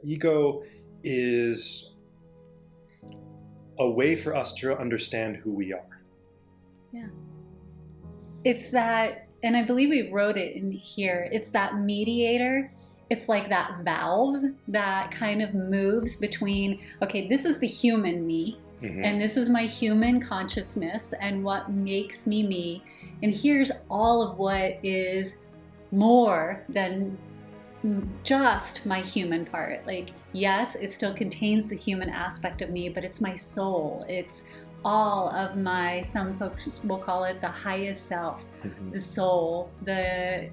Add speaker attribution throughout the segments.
Speaker 1: ego is a way for us to understand who we are.
Speaker 2: Yeah. It's that, and I believe we wrote it in here, it's that mediator. It's like that valve that kind of moves between, okay, this is the human me, and this is my human consciousness and what makes me me. And here's all of what is more than just my human part. Like, yes, it still contains the human aspect of me, but it's my soul. It's all of my, some folks will call it the highest self, the soul, the,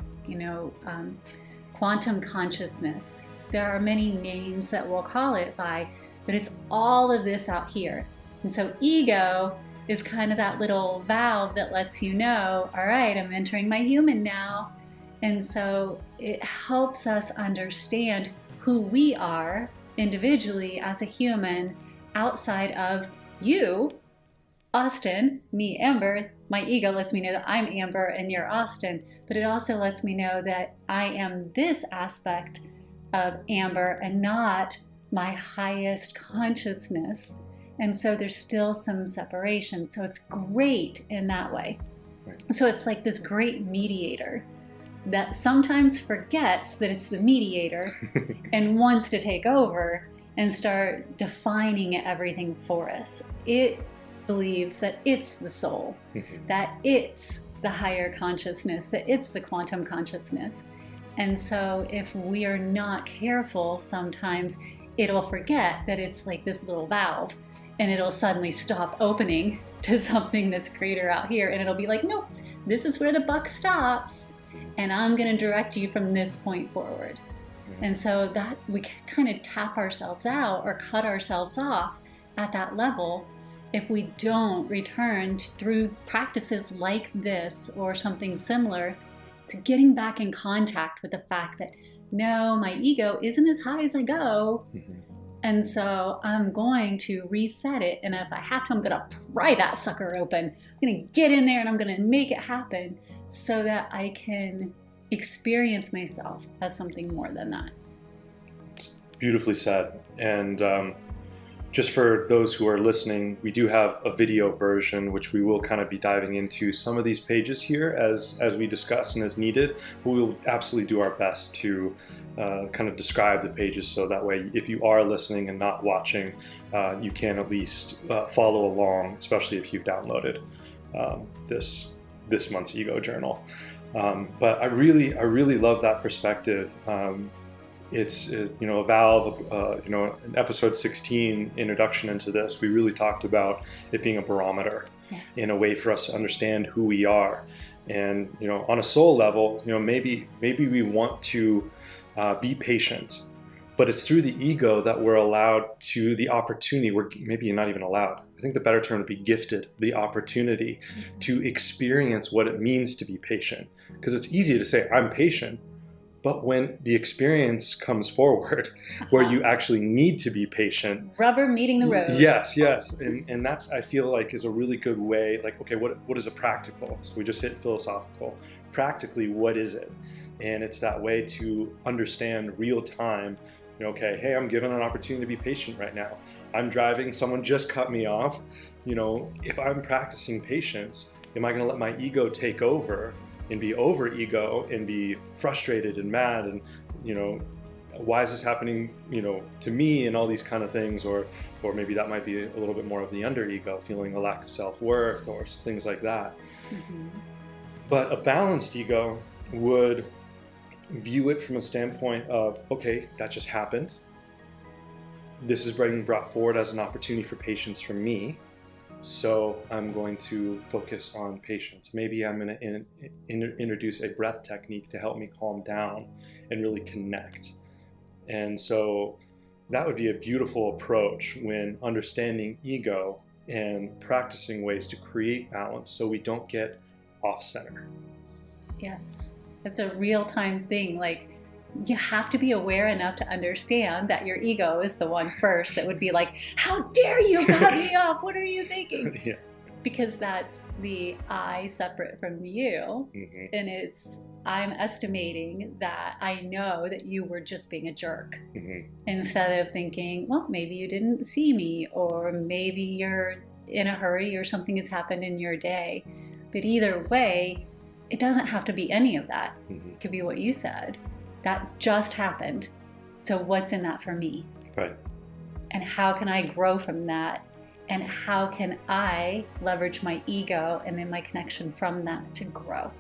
Speaker 2: quantum consciousness. There are many names that we'll call it by, but it's all of this out here. And so ego is kind of that little valve that lets you know, all right, I'm entering my human now. And so it helps us understand who we are individually as a human outside of you, Austin, me, Amber. My ego lets me know that I'm Amber and you're Austin, but it also lets me know that I am this aspect of Amber and not my highest consciousness. And so there's still some separation. So it's great in that way. Right. So it's like this great mediator that sometimes forgets that it's the mediator and wants to take over and start defining everything for us. It believes that it's the soul, that it's the higher consciousness, that it's the quantum consciousness. And so if we are not careful, sometimes it'll forget that it's like this little valve, and it'll suddenly stop opening to something that's greater out here. And it'll be like, nope, this is where the buck stops, and I'm going to direct you from this point forward. And so that we kind of tap ourselves out or cut ourselves off at that level if we don't return through practices like this or something similar to getting back in contact with the fact that, no, my ego isn't as high as I go. And so I'm going to reset it. And if I have to, I'm going to pry that sucker open. I'm going to get in there and I'm going to make it happen so that I can experience myself as something more than that.
Speaker 1: It's beautifully said. And just for those who are listening, we do have a video version, which we will kind of be diving into some of these pages here as we discuss and as needed. But we will absolutely do our best to kind of describe the pages so that way if you are listening and not watching, you can at least follow along, especially if you've downloaded this month's Ego Journal. But I really love that perspective. It's a valve, in episode 16, introduction into this, we really talked about it being a barometer in a way for us to understand who we are. And, on a soul level, maybe we want to be patient, but it's through the ego that we're allowed to the opportunity, we're maybe not even allowed. I think the better term would be gifted the opportunity to experience what it means to be patient. Because it's easy to say, I'm patient. But when the experience comes forward where you actually need to be patient.
Speaker 2: Rubber meeting the road.
Speaker 1: Yes. And that's, I feel like, is a really good way. Like, okay, what is a practical? So we just hit philosophical. Practically, what is it? And it's that way to understand real time. Okay, hey, I'm given an opportunity to be patient right now. I'm driving, someone just cut me off. If I'm practicing patience, am I going to let my ego take over and be over ego and be frustrated and mad and why is this happening to me and all these kind of things, or maybe that might be a little bit more of the under ego, feeling a lack of self-worth or things like that. But a balanced ego would view it from a standpoint of, okay, that just happened, this is being brought forward as an opportunity for patience from me. So I'm going to focus on patience. Maybe I'm going to introduce a breath technique to help me calm down and really connect. And so that would be a beautiful approach when understanding ego and practicing ways to create balance so we don't get off center.
Speaker 2: Yes, it's a real-time thing. Like, you have to be aware enough to understand that your ego is the one first that would be like, how dare you cut me off? What are you thinking? because that's the I separate from you.
Speaker 1: Mm-hmm.
Speaker 2: And I'm estimating that I know that you were just being a jerk.
Speaker 1: Mm-hmm.
Speaker 2: Instead of thinking, well, maybe you didn't see me, or maybe you're in a hurry, or something has happened in your day. But either way, it doesn't have to be any of that.
Speaker 1: Mm-hmm.
Speaker 2: It could be what you said. That just happened. So what's in that for me?
Speaker 1: Right.
Speaker 2: And how can I grow from that? And how can I leverage my ego and then my connection from that to grow?